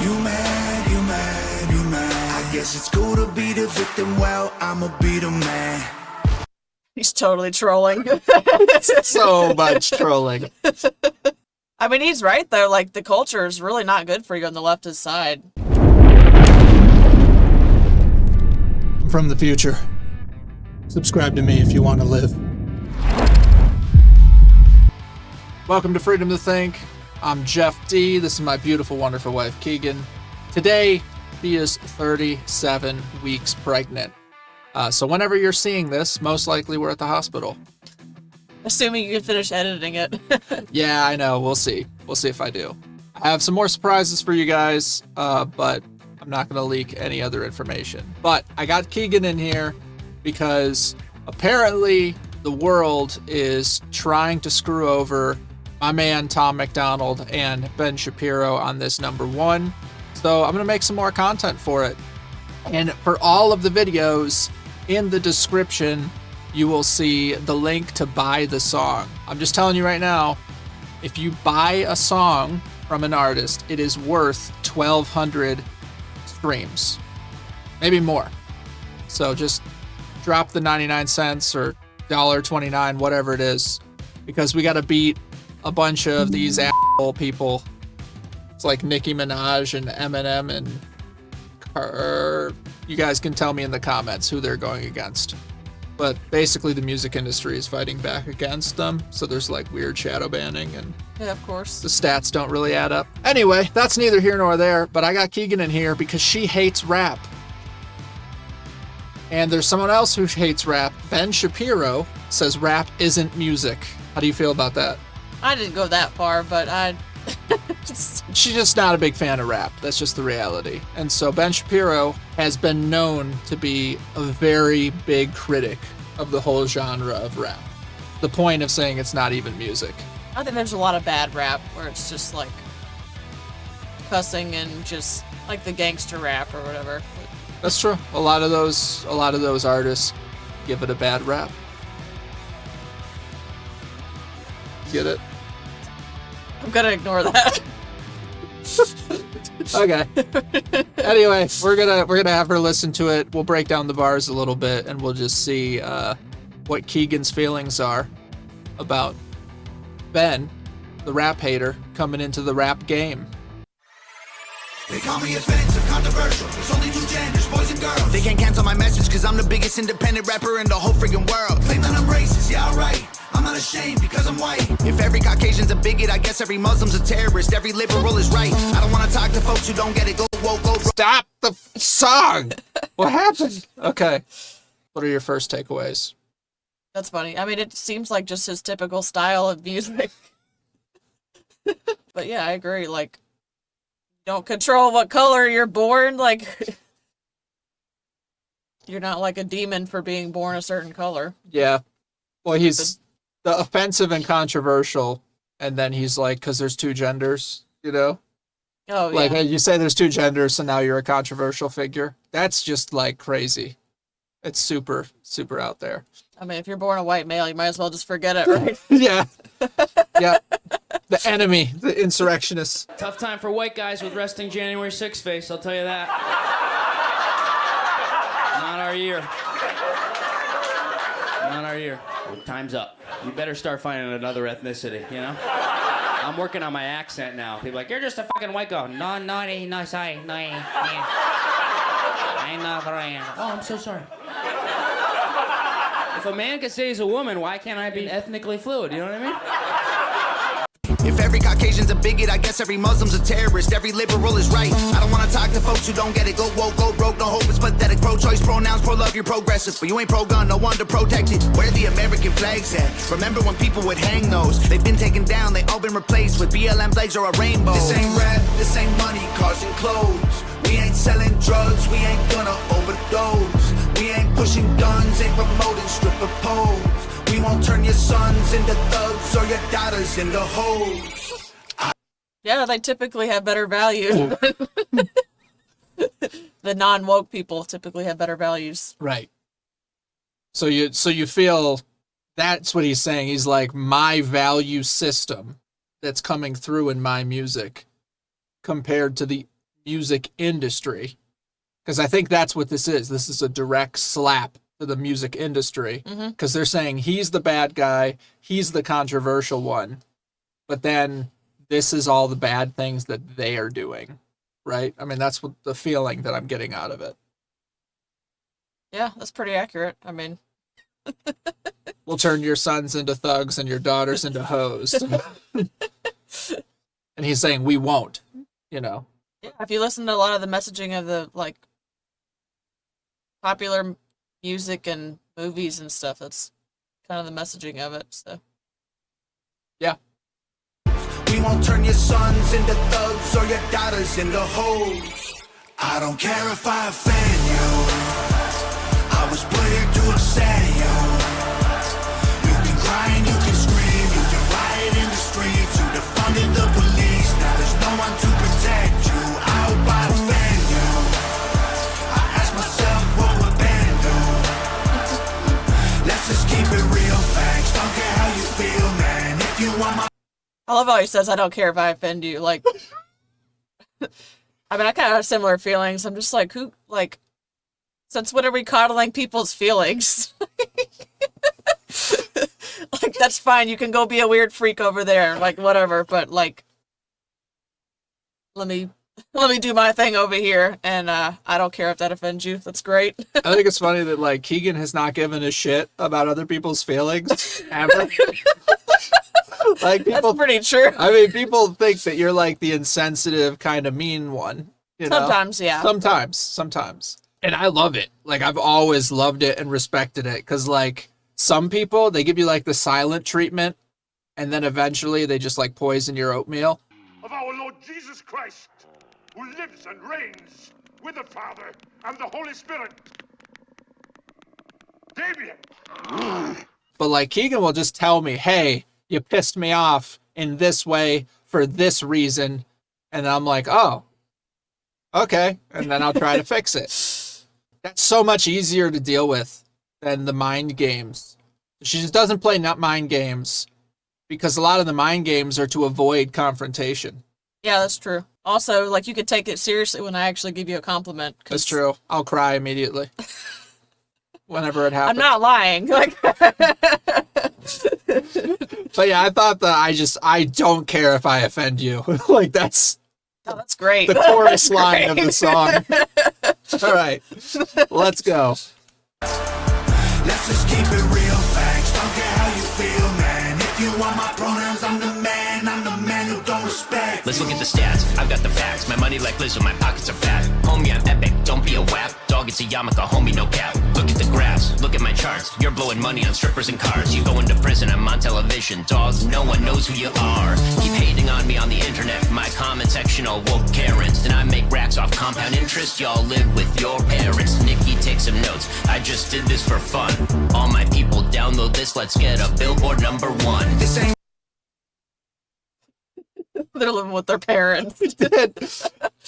You mad, you mad, you mad. I guess it's cool to be the victim, well, I'ma be the man. He's totally trolling. So much trolling. I mean, he's right, though. Like, the culture is really not good for you on the leftist side. I'm from the future. Subscribe to me if you want to live. Welcome to Freedom to Think. I'm Jeff D. This is my beautiful, wonderful wife, Keegan. Today, she is 37 weeks pregnant. So whenever you're seeing this, most likely we're at the hospital. Assuming you can finish editing it. Yeah, I know. We'll see. We'll see if I do. I have some more surprises for you guys, but I'm not going to leak any other information. But I got Keegan in here because apparently the world is trying to screw over my man Tom MacDonald and Ben Shapiro on this #1. So I'm going to make some more content for it. And for all of the videos, in the description, you will see the link to buy the song. I'm just telling you right now, if you buy a song from an artist, it is worth 1,200 streams, maybe more. So just drop the 99 cents or $1.29, whatever it is, because we got to beat a bunch of these asshole people. It's like Nicki Minaj and Eminem and you guys can tell me in the comments who they're going against. But basically the music industry is fighting back against them, so there's like weird shadow banning and Yeah, of course. the stats don't really add up. Anyway, that's neither here nor there, but I got Keegan in here because she hates rap. And there's someone else who hates rap. Ben Shapiro says rap isn't music. How do you feel about that? I didn't go that far, but I... She's just not a big fan of rap. That's just the reality. And so Ben Shapiro has been known to be a very big critic of the whole genre of rap. The point of saying it's not even music. I think there's a lot of bad rap where it's just like cussing and just like the gangster rap or whatever. That's true. A lot of those artists give it a bad rap. Get it? I'm gonna ignore that. Okay. Anyway, we're gonna have her listen to it. We'll break down the bars a little bit, and we'll just see what Keegan's feelings are about Ben, the rap hater, coming into the rap game. They call me offensive, controversial. There's only two genders, boys and girls. They can't cancel my message cause I'm the biggest independent rapper in the whole friggin' world. Claim that I'm racist, yeah, alright. I'm not ashamed because I'm white. If every Caucasian's a bigot, I guess every Muslim's a terrorist. Every liberal is right. I don't wanna talk to folks who don't get it. Go woke, go. Stop the song! What happened? Okay. What are your first takeaways? That's funny. I mean, it seems like just his typical style of music. But yeah, I agree. Like, don't control what color you're born. Like, you're not like a demon for being born a certain color. Yeah. Well, he's the offensive and controversial, and then he's like, because there's two genders, you know? Oh, yeah. Like, hey, you say there's two genders, so now you're a controversial figure. That's just, like, crazy. It's super, super out there. I mean, if you're born a white male, you might as well just forget it, right? Yeah. Yeah. The enemy, the insurrectionists. Tough time for white guys with resting January 6th face, I'll tell you that. Not our year. Not our year. Time's up. You better start finding another ethnicity, you know? I'm working on my accent now. People are like, you're just a fucking white guy. No, sorry. No, yeah. I'm not right. Oh, I'm so sorry. If a man can say he's a woman, why can't I be ethnically fluid? You know what I mean? If every Caucasian's a bigot, I guess every Muslim's a terrorist. Every liberal is right. I don't wanna talk to folks who don't get it. Go woke, go broke, no hope, it's pathetic. Pro-choice, pronouns, pro-love, you're progressive. But you ain't pro-gun, no one to protect it. Where the American flags at? Remember when people would hang those? They've been taken down, they all been replaced with BLM flags or a rainbow. This ain't rap, this ain't money, cars and clothes. We ain't selling drugs, we ain't gonna overdose. We ain't pushing guns, ain't promoting stripper poles. We won't turn your sons into thugs or your daughters into hoes. Yeah, they typically have better values. The non-woke people typically have better values. Right. So you feel that's what he's saying. He's like, my value system that's coming through in my music compared to the music industry, because I think that's what this is. This is a direct slap to the music industry, because they're saying he's the bad guy, he's the controversial one, but then this is all the bad things that they are doing, right? I mean, that's what the feeling that I'm getting out of it. Yeah, that's pretty accurate. I mean, We'll turn your sons into thugs and your daughters into hoes. And he's saying we won't, you know. yeah, if you listen to a lot of the messaging of the like popular music and movies and stuff, that's kind of the messaging of it. So Yeah. We won't turn your sons into thugs or your daughters into hoes. I don't care if I offend you. I was put here to upset you. You can cry and you can scream. You can riot in the streets. You defunded the police. Now there's no one to protect you. I hope I offend you. I ask myself what would Ben do? Let's just keep it real, facts. Don't care how you feel, man. If you want my I love how he says, I don't care if I offend you. Like, I mean, I kind of have similar feelings. I'm just like, who, like, since when are we coddling people's feelings? Like, that's fine. You can go be a weird freak over there. Like, whatever. But, like, let me do my thing over here. And I don't care if that offends you. That's great. I think it's funny that, like, Keegan has not given a shit about other people's feelings ever. Like, people, That's pretty true. I mean, people think that you're like the insensitive kind of mean one. You know? Sometimes, yeah. Sometimes. And I love it. Like, I've always loved it and respected it. Because, like, some people, they give you, like, the silent treatment. And then eventually they just, like, poison your oatmeal. Of our Lord Jesus Christ, who lives and reigns with the Father and the Holy Spirit. Damien! But, like, Keegan will just tell me, hey, you pissed me off in this way for this reason. And I'm like, oh, okay. And then I'll try to fix it. That's so much easier to deal with than the mind games. She just doesn't play mind games because a lot of the mind games are to avoid confrontation. Yeah, that's true. Also, like, you could take it seriously when I actually give you a compliment. That's true. I'll cry immediately. Whenever it happens. I'm not lying. Like, but yeah, I thought that I don't care if I offend you. Like, that's oh, that's great. the chorus That's line of great. the song. All right, let's go. Let's just keep it real, facts. Don't care how you feel, man. If you want my pronouns, I'm the man who don't respect. Let's look at the stats, I've got the facts. My money like Lizzo, my pockets are fat. Homie, I'm epic, don't be a wap. Dog, it's a yarmulke, homie, no cap. Look at the graphs, look at my charts. You're blowing money on strippers and cars. You go into prison, I'm on television. Dogs, no one knows who you are. Keep hating on me on the internet. My comment section all woke Karens. And I make racks off compound interest. Y'all live with your parents. Nikki, take some notes, I just did this for fun. All my people download this, let's get a Billboard #1. This ain't They're living with their parents.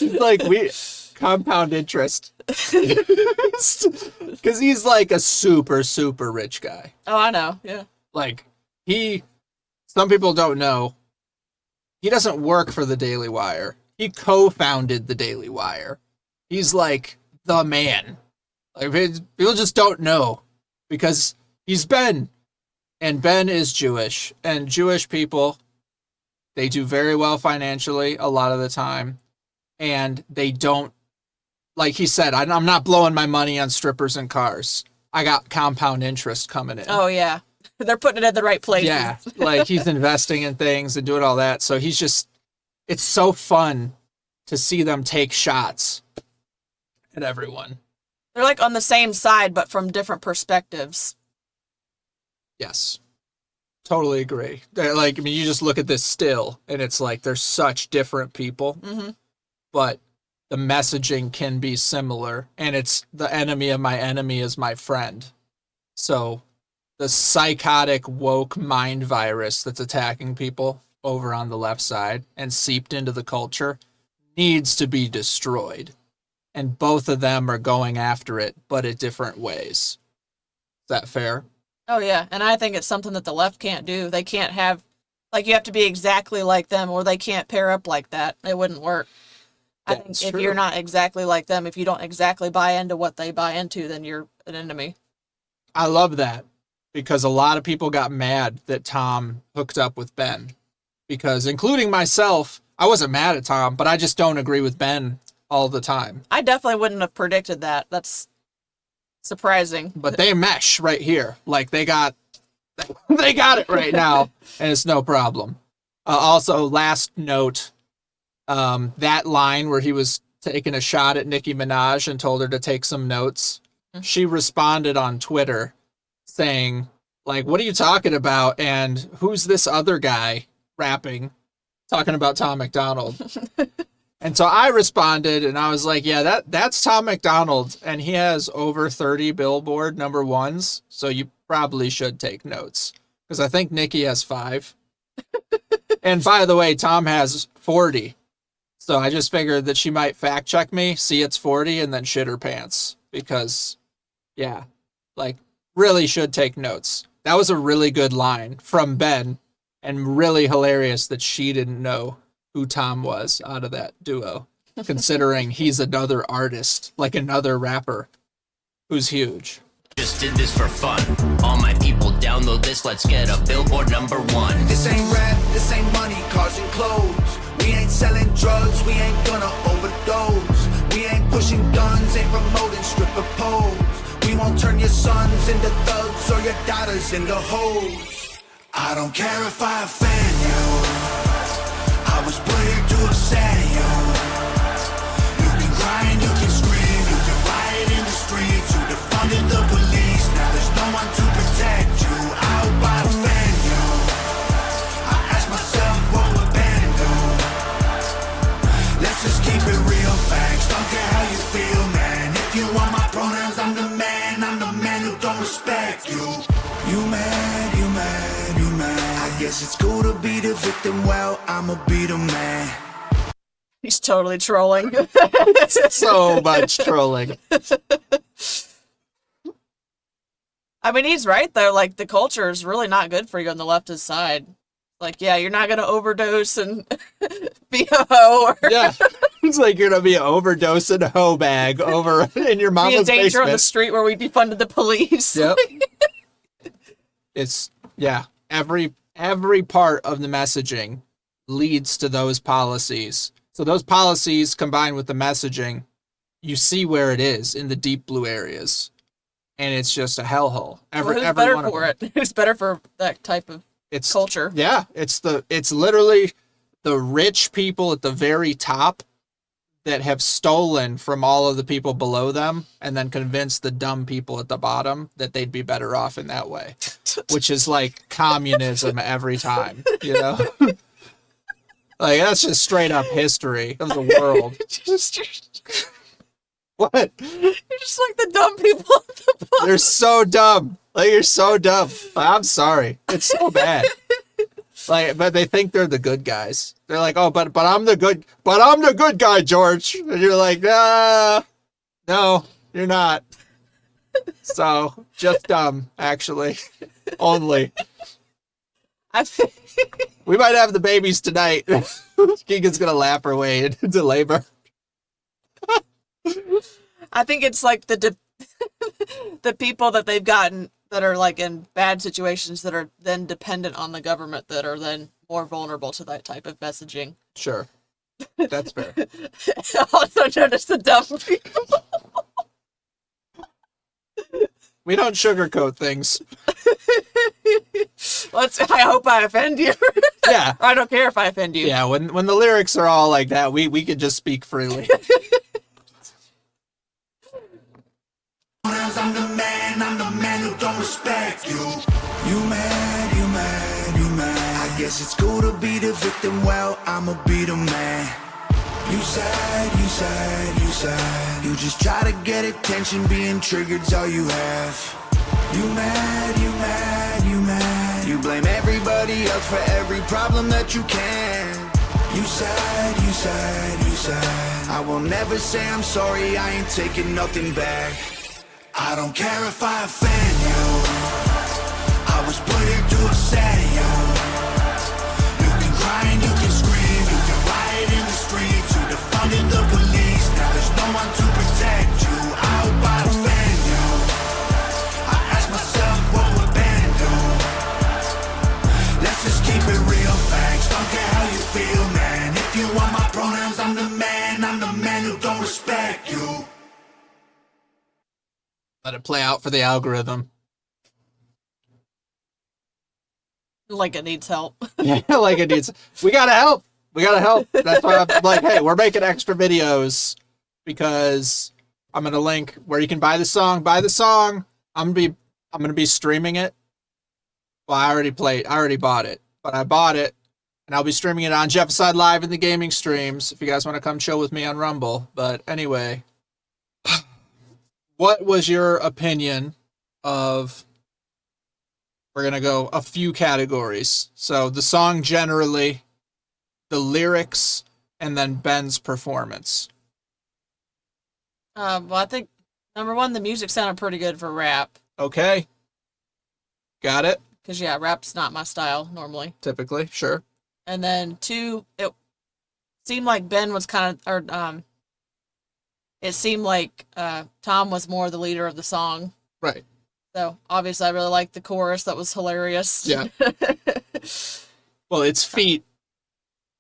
Like, we compound interest. Because he's like a super rich guy. Oh, I know. Yeah. Like, some people don't know, he doesn't work for the Daily Wire. He co-founded the Daily Wire. He's like the man. Like, people just don't know because he's Ben, and Ben is Jewish, and Jewish people, they do very well financially a lot of the time, and they don't, like he said, I'm not blowing my money on strippers and cars. I got compound interest coming in. Oh, yeah. They're putting it in the right place. Yeah, like he's investing in things and doing all that. So he's just, it's so fun to see them take shots at everyone. They're like on the same side, but from different perspectives. Yes, totally agree. They're like, I mean, you just look at this still, and it's like they're such different people, but the messaging can be similar, and it's the enemy of my enemy is my friend. So the psychotic woke mind virus that's attacking people over on the left side and seeped into the culture needs to be destroyed. And both of them are going after it, but in different ways. Is that fair? Oh, yeah. And I think it's something that the left can't do. They can't have, like, you have to be exactly like them, or they can't pair up like that. It wouldn't work. I think if you're not exactly like them, if you don't exactly buy into what they buy into, then you're an enemy. I love that because a lot of people got mad that Tom hooked up with Ben because, including myself, I wasn't mad at Tom, but I just don't agree with Ben all the time. I definitely wouldn't have predicted that. That's surprising. But they mesh right here. Like they got it right now, and it's no problem. Also, last note, that line where he was taking a shot at Nicki Minaj and told her to take some notes, she responded on Twitter saying, like, what are you talking about? And who's this other guy rapping, talking about Tom MacDonald? And so I responded, and I was like, yeah, that's Tom MacDonald, and he has over 30 Billboard #1s, so you probably should take notes. Because I think Nicki has 5. And by the way, Tom has 40. So I just figured that she might fact check me, see it's 40, and then shit her pants. Because, yeah, like, really should take notes. That was a really good line from Ben, and really hilarious that she didn't know who Tom was out of that duo, considering he's another artist, like another rapper who's huge. Just did this for fun. All my people download this, let's get a Billboard #1. This ain't rap, this ain't money, cars and clothes. We ain't selling drugs, we ain't gonna overdose. We ain't pushing guns, ain't promoting stripper poles. We won't turn your sons into thugs or your daughters into hoes. I don't care if I offend you. I was put here to upset you. You can cry and you can scream, you can riot in the streets, you defunded the police, now there's no one to protect you. I hope I offend you. I ask myself what would Ben do? Let's just keep it real, facts, don't care how you feel, man. If you want my pronouns, I'm the man who don't respect you. You mad, you mad, you mad. I guess it's cool to be the victim, well, I'ma be the man. He's totally trolling. So much trolling. I mean, he's right, though. Like, the culture is really not good for you on the leftist side. Like, yeah, you're not going to overdose and be a hoe. Or Yeah. It's like you're going to be overdosing a hoe bag over in your be mama's in danger on the basement. street where we defunded the police. Yep. It's, yeah, every part of the messaging leads to those policies. So those policies combined with the messaging, you see where it is in the deep blue areas. And it's just a hellhole. Who's better for it? Who's better for that type of culture? Yeah, it's literally the rich people at the very top that have stolen from all of the people below them and then convinced the dumb people at the bottom that they'd be better off in that way, which is like communism every time, you know? Like, that's just straight up history of the world. What? You're just like the dumb people at the bottom. They're so dumb. Like, you're so dumb. I'm sorry. It's so bad. Like, but they think they're the good guys. They're like, oh, but I'm the good guy, George. And you're like, no, you're not. So, just dumb, actually. Only. We might have the babies tonight. Keegan's gonna lap her way into labor. I think it's like the people that they've gotten that are like in bad situations that are then dependent on the government that are then more vulnerable to that type of messaging. Sure. That's fair. Also known as the dumb people. We don't sugarcoat things. I hope I offend you. Yeah. I don't care if I offend you. Yeah, when the lyrics are all like that, we could just speak freely. I'm the man who don't respect you. You mad, you mad, you mad. I guess it's cool to be the victim, well, I'ma be the man. You sad, you sad, you sad. You just try to get attention, being triggered's all you have. You mad, you mad, you mad. You blame everybody else for every problem that you can. You sad, you sad, you sad. I will never say I'm sorry, I ain't taking nothing back. I don't care if I offend you. I was put here to upset you. You can cry and you can scream, you can riot in the streets, you defunded the police. respect you. Let it play out for the algorithm. Like it needs help. Yeah, like it needs. We gotta help. We gotta help. That's why I'm like, hey, we're making extra videos because I'm gonna link where you can buy the song. Buy the song. I'm gonna be streaming it. Well, I already bought it, but I bought it, and I'll be streaming it on JefficideLIVE in the gaming streams if you guys want to come chill with me on Rumble. But anyway, what was your opinion of? We're going to go a few categories. So the song generally, the lyrics, and then Ben's performance. Well, I think, number one, the music sounded pretty good for rap. Okay. Got it. Because, yeah, rap's not my style normally. Typically, sure. And then, two, it seemed like Ben was it seemed like Tom was more the leader of the song. Right. So, obviously, I really liked the chorus. That was hilarious. Yeah. Well, it's feat.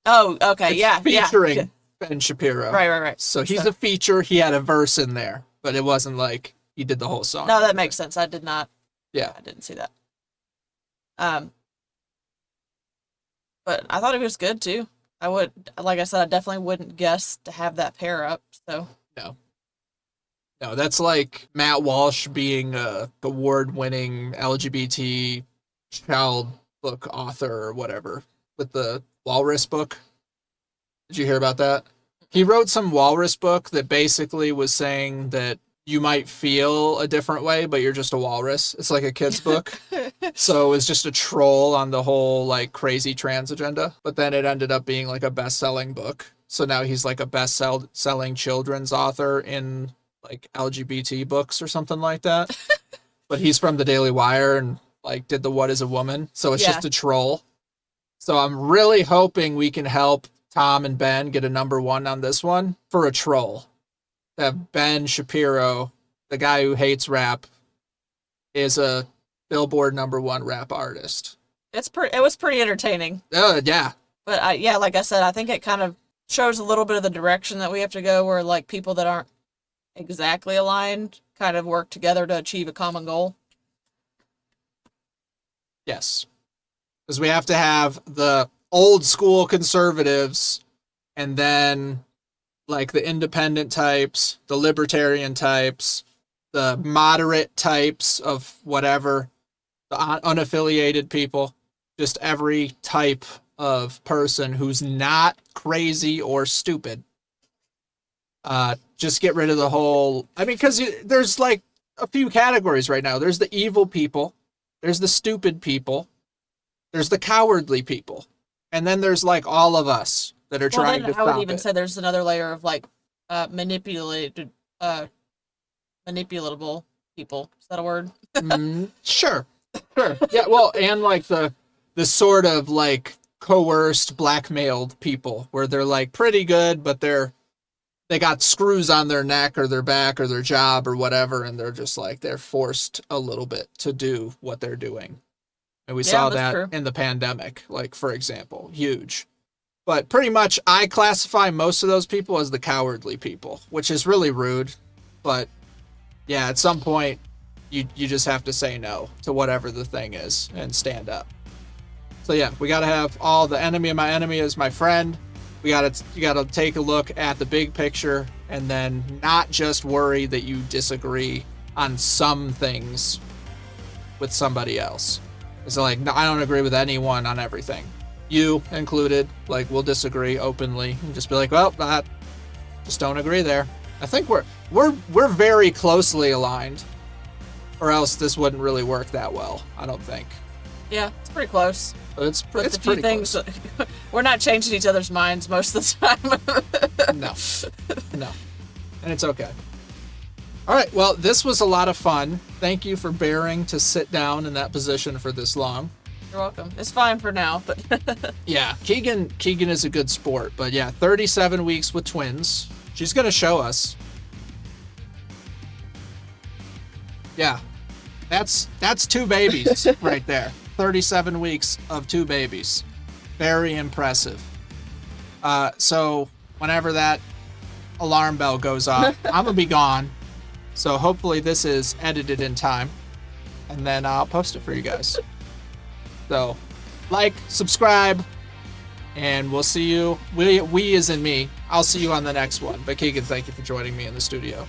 Oh, okay, It's featuring Ben Shapiro. Right. So he's a feature. He had a verse in there, but it wasn't like he did the whole song. No, that makes sense. I did not. Yeah. I didn't see that. But I thought it was good too. I would, like I said, I definitely wouldn't guess to have that pair up. So No, that's like Matt Walsh being a award-winning LGBT child book author or whatever with the Walrus book. Did you hear about that? He wrote some Walrus book that basically was saying that you might feel a different way, but you're just a walrus. It's like a kid's book. So it was just a troll on the whole like crazy trans agenda. But then it ended up being like a best-selling book. So now he's like a best-selling children's author in like LGBT books or something like that. But he's from the Daily Wire and like did the What is a Woman. So it's just a troll. So I'm really hoping we can help Tom and Ben get a #1 on this one for a troll. To have Ben Shapiro, the guy who hates rap, is a Billboard #1 rap artist. it was pretty entertaining. Yeah. But like I said, I think it kind of shows a little bit of the direction that we have to go, where like people that aren't exactly aligned kind of work together to achieve a common goal. Yes. Because we have to have the old school conservatives and then like the independent types, the libertarian types, the moderate types of whatever, the unaffiliated people, just every type of person who's not crazy or stupid. Just get rid of the whole, I mean, because there's like a few categories right now. There's the evil people, there's the stupid people, there's the cowardly people, and then there's like all of us that are trying to stop I would even it. say there's another layer of like manipulatable people. Is that a word? Sure. Yeah, well, and like the sort of like coerced, blackmailed people where they're like pretty good, but they got screws on their neck or their back or their job or whatever, and they're just like they're forced a little bit to do what they're doing. And we saw that in the pandemic, like for example, huge. But pretty much I classify most of those people as the cowardly people, which is really rude. But yeah, at some point you just have to say no to whatever the thing is and stand up. So yeah, we got to have all the enemy of my enemy is my friend. You got to take a look at the big picture and then not just worry that you disagree on some things with somebody else. It's like, no, I don't agree with anyone on everything. You included, like we'll disagree openly and just be like, well, I just don't agree there. I think we're very closely aligned, or else this wouldn't really work that well. I don't think. Yeah, it's pretty close. But it's But the few pretty things, close. we're not changing each other's minds most of the time. No, and it's okay. All right, well, this was a lot of fun. Thank you for bearing to sit down in that position for this long. You're welcome. It's fine for now, but Yeah, Keegan is a good sport, but yeah, 37 weeks with twins. She's gonna show us. Yeah, that's 2 babies right there. 37 weeks of 2 babies. Very impressive. So whenever that alarm bell goes off, I'm gonna be gone. So hopefully this is edited in time, and then I'll post it for you guys. So, like, subscribe, and we'll see you. We as in me. I'll see you on the next one. But Keegan, thank you for joining me in the studio.